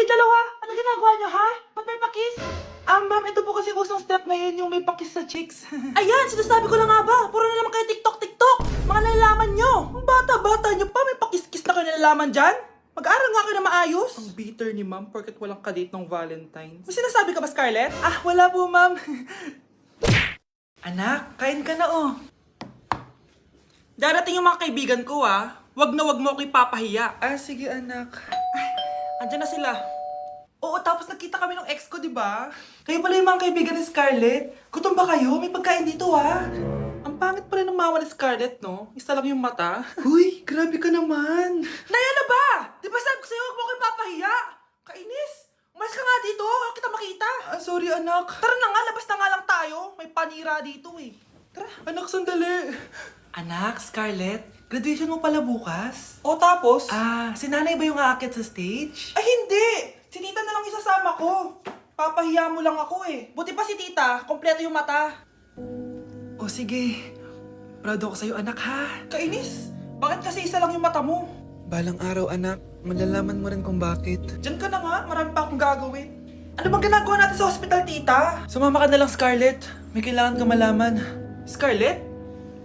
kayong dalawa? Ano ginagawa niyo, ha? Ba't may pakis? Ma'am, ito po kasi usong step ngayon yung may pakis sa chicks. Ayan, sinasabi ko na nga ba? Puro na naman kayo TikTok. Mga nalalaman niyo. Ang bata-bata niyo pa, may pakis-kis na kayo nalalaman dyan? Mag-aaral nga kayo na maayos. Ang bitter ni ma'am, porket walang kadate ng Valentine's. May sinasabi ka ba, Scarlett? Wala po, ma'am. Anak, kain ka na, oh. Darating yung mga kaibigan ko, ah. Wag na wag mo ako ipapahiya. Sige, anak. Andyan na sila. Oo, tapos nagkita kami ng ex ko, di ba? Kayo pala yung mga kaibigan ni Scarlett. Gutom ba kayo? May pagkain dito, ah. Ang pangit pa rin ng mama ni Scarlett, no? Isa lang yung mata. Huy, grabe ka naman. Naya na ba? Di ba sabi ko sa'yo, huwag mo ko ipapahiya? Kainis. Umalis ka nga dito. Huwag kita makita. Sorry, anak. Tara na nga, labas na nga lang tayo. May panira dito, eh. Tara. Anak, sandali. Anak, Scarlett, graduation mo pala bukas? O tapos? Si nanay ba yung aakit sa stage? Ay, hindi! Si tita na lang isasama ko. Papahiya mo lang ako eh. Buti pa si tita, kompleto yung mata. O sige, proud ako sa'yo anak ha. Kainis, bakit kasi isa lang yung mata mo? Balang araw anak, malalaman mo rin kung bakit. Diyan ka na nga, marami pa akong gagawin. Ano bang ginagawa natin sa hospital tita? Sumama ka na lang Scarlett, may kailangan ka malaman. Scarlett?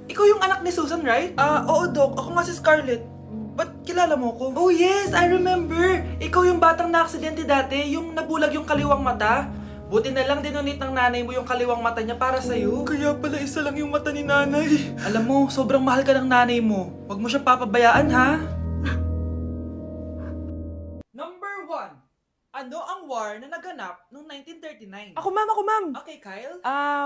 Ikaw yung anak ni Susan, right? Oo, Doc. Ako nga si Scarlett. Ba't kilala mo ko? Oh, yes! I remember! Ikaw yung batang na-aksidente dati, yung nabulag yung kaliwang mata. Buti na lang dinonate ng nanay mo yung kaliwang mata niya para sa'yo. Kaya pala isa lang yung mata ni nanay. Alam mo, sobrang mahal ka ng nanay mo. Huwag mo siyang papabayaan, ha? Number 1. Ano ang war na naganap noong 1939? Ako, ma'am. Okay, Kyle?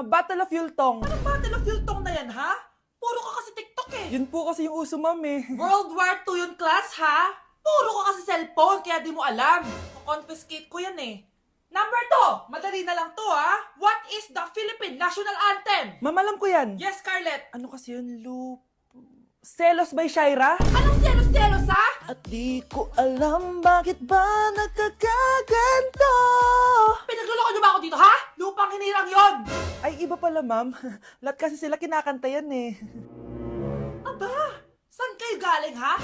Battle of Yultong. Anong Battle of Yultong na yan, ha? Puro ka kasi TikTok eh. Yun po kasi yung uso, ma'am eh. World War II yun, class, ha? Puro ka kasi cellphone, kaya di mo alam. Confiscate ko yan eh. Number 2, madali na lang to, ha? What is the Philippine National Anthem? Ma'am, alam ko yan. Yes, Scarlett. Ano kasi yun, Selos by Shaira? Anong selos-selos, ha? At di ko alam bakit ba nagkakaganto. Pinagluloko niyo ba ako dito, ha? Lupang hinirang yon. Ay, iba pala, ma'am. Lahat kasi sila kinakanta yan eh. Aba, saan kayo galing, ha?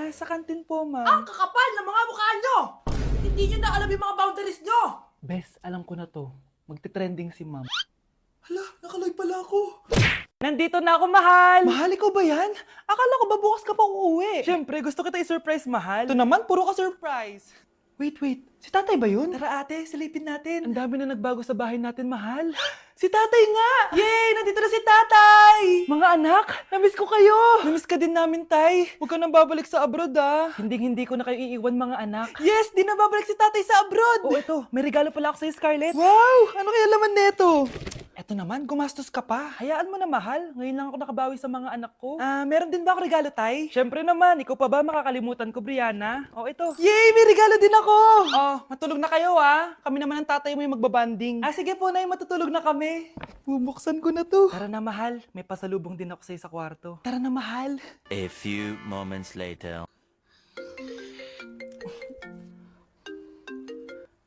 Sa kantin po, Ang ma'am. kakapal ng mga mukha nyo. Hindi nyo na alam yung mga boundaries nyo. Bes, alam ko na to. Magte-trending si ma'am. Hala, nakalive pala ako. Nandito na ako, mahal! Mahal, ikaw ba yan? Akala ko ba bukas ka pa uuwi? Siyempre, gusto kita i-surprise, mahal. Ito naman, puro ka surprise. Wait. Si tatay ba yun? Tara ate, silipin natin. Ang dami na nagbago sa bahay natin, mahal. Si tatay nga! Yay! Nandito na si tatay! Mga anak, namiss ko kayo! Namiss ka din namin, tay. Huwag ka nang babalik sa abroad, ah. Hindi ko na kayo iiwan, mga anak. Yes! Di na babalik si tatay sa abroad! Oh, ito, may regalo pala ako sa'yo, Scarlett. Wow! Ano kaya laman neto? Eto naman, gumastos ka pa. Hayaan mo na, mahal. Ngayon lang ako nakabawi sa mga anak ko. Meron din ba ako regalo, tay? Siyempre naman, ikaw pa ba makakalimutan ko, Brianna? Oh, ito. Yay! May regalo din ako! Oh, matulog na kayo ah. Kami naman ang tatay mo yung magbabanding. Sige po, nay, matutulog na kami. Bubuksan ko na to. Tara na, mahal. May pasalubong din ako sa'yo sa kwarto. Tara na, mahal. A few moments later.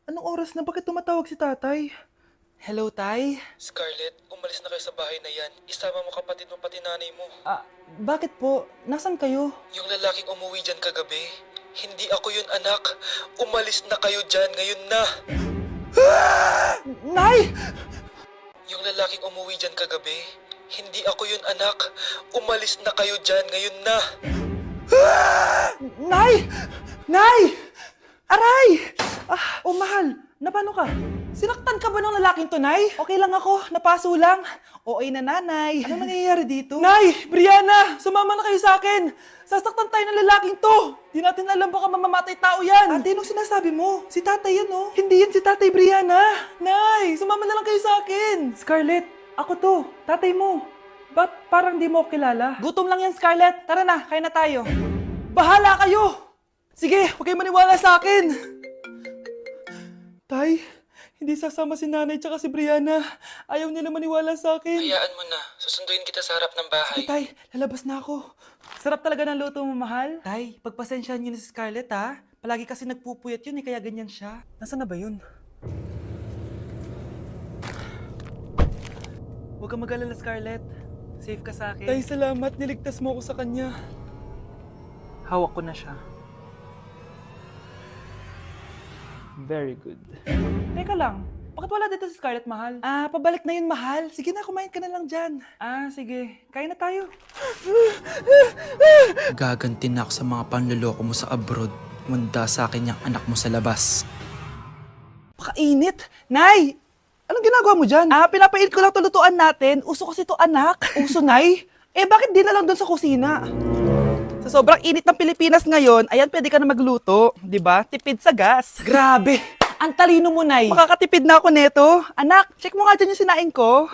Anong oras na? Bakit tumatawag si tatay? Hello, tay? Scarlett, umalis na kayo sa bahay na yan. Isama mo kapatid mo pati nanay mo. Bakit po? Nasaan kayo? Yung lalaking umuwi dyan kagabi, hindi ako yun anak. Umalis na kayo dyan ngayon na. Nay! Yung lalaking umuwi dyan kagabi, hindi ako yun anak. Umalis na kayo dyan ngayon na. Nay! Nay! Aray! Mahal, napano ka? Sinaktan ka ba ng lalaking to, Nay? Okay lang ako, napaso lang. Okay na, nanay. Ano nangyayari dito? Nay! Brianna! Sumama na kayo sa akin! Sasaktan tayo ng lalaking to! Di natin alam baka mamamatay tao yan! Ate, anong sinasabi mo? Si tatay yan, oh. Hindi yan si Tatay Brianna! Nay! Sumama na lang kayo sa akin! Scarlett, ako to. Tatay mo. Ba't parang di mo ako kilala? Gutom lang yan, Scarlett. Tara na, kain na tayo. Bahala kayo! Sige, huwag kayo maniwala sa akin! Tay, hindi sasama si nanay tsaka si Brianna. Ayaw nila maniwala sa akin. Hayaan mo na. Susunduin kita sa harap ng bahay. Sige, tay, lalabas na ako. Sarap talaga ng luto mo, mahal. Tay, pagpasensyahan niyo na si Scarlett, ha? Palagi kasi nagpupuyat yun, kaya ganyan siya. Nasaan na ba yun? Huwag kang mag-alala, Scarlett. Safe ka sa akin. Tay, salamat. Niligtas mo ako sa kanya. Hawak ko na siya. Very good. Teka lang, bakit wala dito si Scarlett, mahal? Pabalik na yun, mahal. Sige na, kumain ka na lang dyan. Sige. Kain na tayo. Gaganti na ako sa mga panluloko mo sa abroad. Munda sa akin yung anak mo sa labas. Pakainit. Nay! Anong ginagawa mo dyan? Pinapainit ko lang to lutuan natin. Uso kasi to, anak. Uso, Nay? Bakit di na lang doon sa kusina? Sa sobrang init ng Pilipinas ngayon, ayan, pwede ka na magluto. Di ba? Tipid sa gas. Grabe! Ang talino mo, Nay. Makakatipid na ako neto. Anak, check mo nga dyan yung sinaing ko.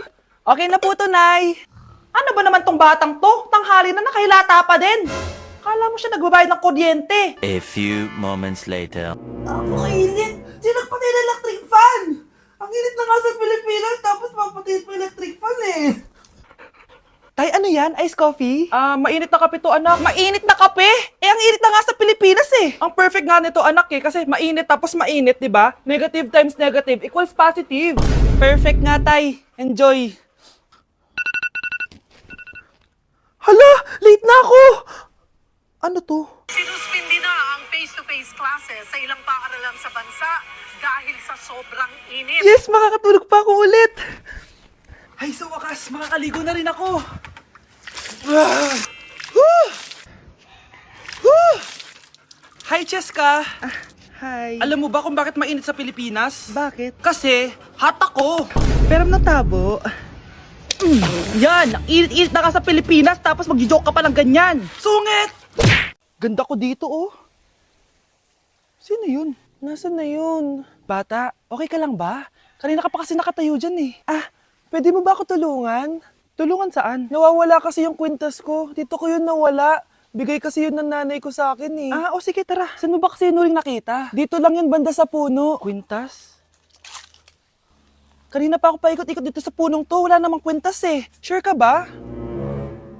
Okay na po to, Nay. Ano ba naman tong batang to? Tanghali na nakahilata pa din. Kala mo siya nagbabayad ng kuryente. A few moments later. Kainit! Sinagpatay na electric fan! Ang init na nga sa Pilipinas, tapos papatay pa electric fan eh. Tay, ano yan? Ice coffee? Mainit na kape to, anak. Mainit na kape? Ang init na nga sa Pilipinas eh. Ang perfect nga nito, anak eh, kasi mainit tapos mainit, di ba? Negative times negative equals positive. Perfect nga, Tay. Enjoy. Hala! Late na ako! Ano to? Sinuspindi na ang face-to-face classes sa ilang paaralan sa bansa dahil sa sobrang init. Yes, makakatulog pa ako ulit. Ay, sa wakas, makakaligo na rin ako. Hi, Cheska. Hi. Alam mo ba kung bakit mainit sa Pilipinas? Bakit? Kasi, hot ako. Pero natabo. Yan, ang init-init na ka sa Pilipinas tapos mag-joke ka pa ng ganyan. Sungit! Ganda ko dito, oh. Sino yun? Nasaan na yun? Bata, okay ka lang ba? Kanina ka pa kasi nakatayo dyan eh. Pwede mo ba ako tulungan? Tulungan saan? Nawawala kasi yung kwintas ko. Dito ko yun nawala. Bigay kasi yun ng nanay ko sa akin eh. Sige, tara. Saan mo ba kasi yun uling nakita? Dito lang yun, banda sa puno. Kwintas? Kanina pa ako paikot-ikot dito sa punong to. Wala namang kwintas eh. Sure ka ba?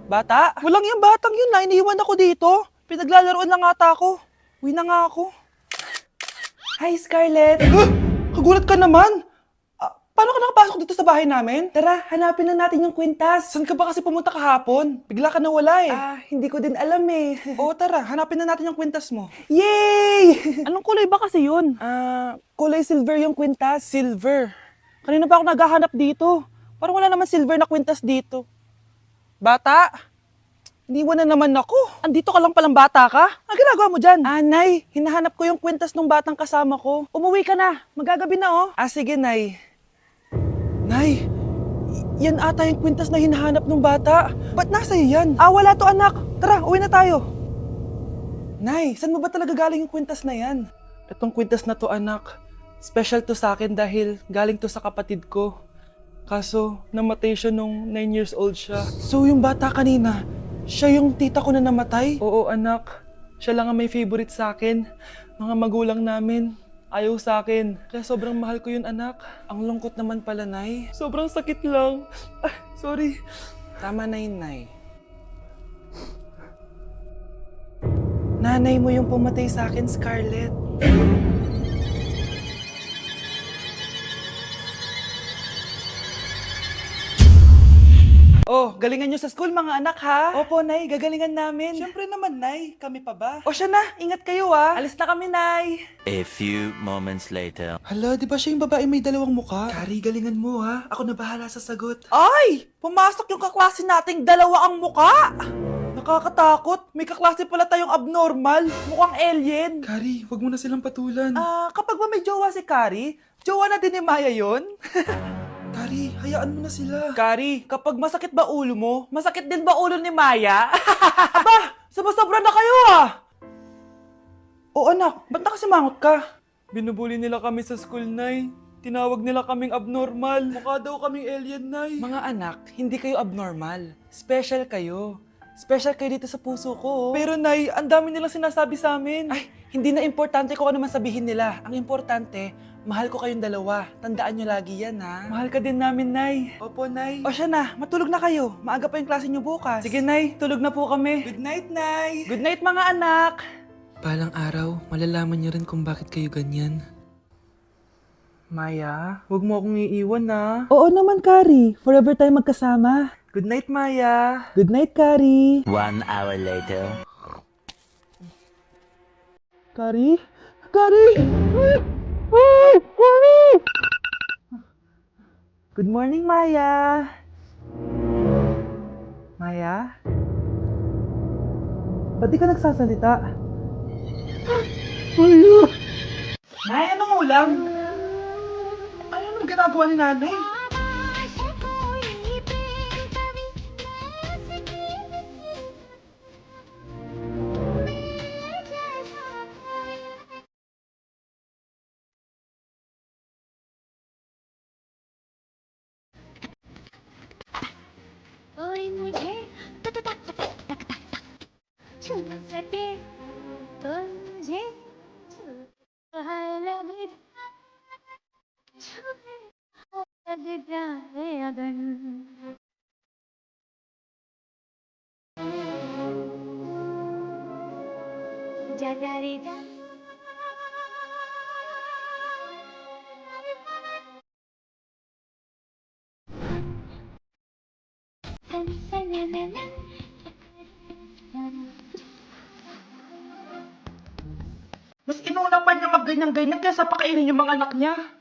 Bata? Walang yung batang yun na. Iniwan ako dito. Pinaglalaroan lang ata ako. Uwi na nga ako. Hi, Scarlett. Kagulat ka naman. Paano ka nakapasok dito sa bahay namin? Tara, hanapin na natin yung kwintas. Saan ka ba kasi pumunta kahapon? Bigla ka nawala eh. Hindi ko din alam eh. Oo, tara, hanapin na natin yung kwintas mo. Yay! Anong kulay ba kasi yun? Kulay silver yung kwintas. Silver? Kanina pa ako naghahanap dito. Parang wala naman silver na kwintas dito. Bata? Iniwan na naman ako. Andito ka lang palang bata ka? Ang ginagawa mo dyan? Nay, hinahanap ko yung kwintas ng batang kasama ko. Umuwi ka na. Magagabi na oh. Sige, Nay. Nay, yan ata yung kwintas na hinahanap ng bata. Ba't nasa iyo yan? Wala to, anak. Tara, uwi na tayo. Nay, saan mo ba talaga galing yung kwintas na yan? Itong kwintas na to, anak, special to sa akin dahil galing to sa kapatid ko. Kaso, namatay siya nung 9 years old siya. So, yung bata kanina, siya yung tita ko na namatay? Oo, anak. Siya lang ang may favorite sa akin. Mga magulang namin. Ayaw sa akin. Kaya sobrang mahal ko yun, anak. Ang lungkot naman pala, Nay. Sobrang sakit lang. Sorry. Tama na yun, Nay. Nanay mo yung pumatay sa akin, Scarlett. Oh, galingan nyo sa school, mga anak, ha? Opo, Nay. Gagalingan namin. Siyempre naman, Nay. Kami pa ba? O siya na. Ingat kayo, ha? Alis na kami, Nay. A few moments later. Hala, di ba siya yung babae may dalawang muka? Kari, galingan mo ha. Ako na bahala sa sagot. Ay! Pumasok yung kaklase nating dalawa ang muka! Nakakatakot. May kaklase pala tayong abnormal. Mukhang alien. Kari, wag mo na silang patulan. Kapag ba may jowa si Kari, jowa na din ni Maya yun? Kari, hayaan mo na sila. Kari, kapag masakit ba ulo mo, masakit din ba ulo ni Maya? Aba, sumasobra na kayo ah! O anak, ba't nakasimangot ka? Binubuli nila kami sa school, Nay. Tinawag nila kaming abnormal. Mukha daw kaming alien, Nay. Mga anak, hindi kayo abnormal. Special kayo. Special kayo dito sa puso ko. Pero Nay, ang dami nilang sinasabi sa amin. Ay, hindi na importante kung ano man sabihin nila. Ang importante, mahal ko kayong dalawa. Tandaan nyo lagi yan, ha? Mahal ka din namin, Nay. Opo, Nay. O siya na, matulog na kayo. Maaga pa yung klase nyo bukas. Sige, Nay. Tulog na po kami. Good night, Nay. Good night, mga anak. Palang araw, malalaman niyo rin kung bakit kayo ganyan. Maya, huwag mo akong iiwan, na. Oo naman, Kari. Forever tayo magkasama. Good night, Maya. Good night, Kari. 1 hour later. Kari? Kari! Good morning, Maya. Maya? Ba't di ka nagsasalita? Nay, anong ulam? Ano nang ginagawa ni nanay? कोई मुझे तक तक तक तक तक तक छू सके तो मुझे छू लग जाए अगर जा जा रे जा सन सन न न Mas inuna pa niya mag-ganyan-ganyan kaysa pakainin yung mga anak niya.